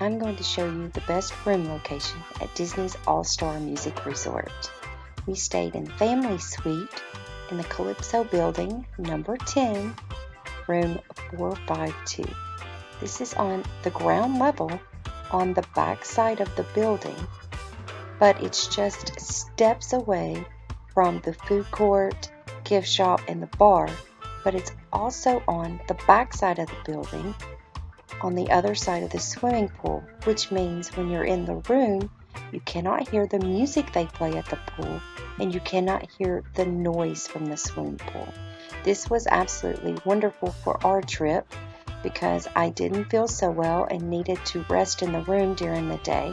I'm going to show you the best room location at Disney's All-Star Music Resort. We stayed in Family Suite in the Calypso Building, number 10, room 452. This is on the ground level on the back side of the building, but it's just steps away from the food court, gift shop, and the bar, but it's also on the back side of the building on the other side of the swimming pool, which means when you're in the room, you cannot hear the music they play at the pool, and you cannot hear the noise from the swimming pool. This was absolutely wonderful for our trip because I didn't feel so well and needed to rest in the room during the day.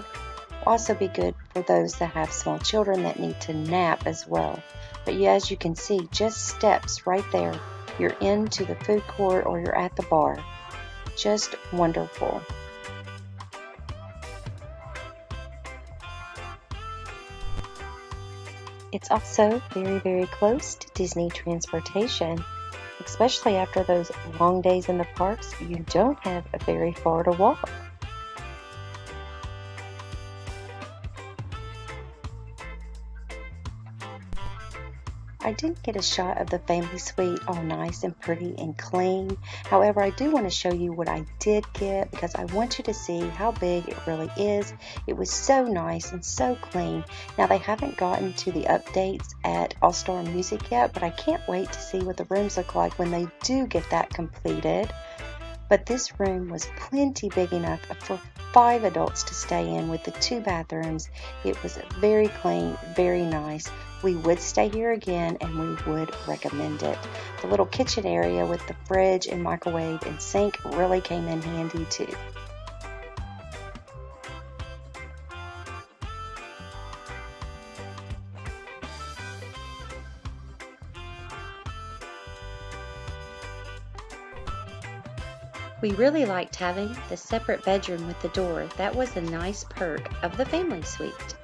Will also be good for those that have small children that need to nap as well. But yeah, as you can see, just steps right there. You're into the food court or you're at the bar. Just wonderful. It's also very, very close to Disney transportation. Especially after those long days in the parks, you don't have very far to walk. I didn't get a shot of the family suite all nice and pretty and clean. However, I do want to show you what I did get because I want you to see how big it really is. It was so nice and so clean. Now, they haven't gotten to the updates at All-Star Music yet, but I can't wait to see what the rooms look like when they do get that completed. But this room was plenty big enough for 5 adults to stay in with the 2 bathrooms. It was very clean, very nice. We would stay here again and we would recommend it. The little kitchen area with the fridge and microwave and sink really came in handy too. We really liked having the separate bedroom with the door. That was a nice perk of the family suite.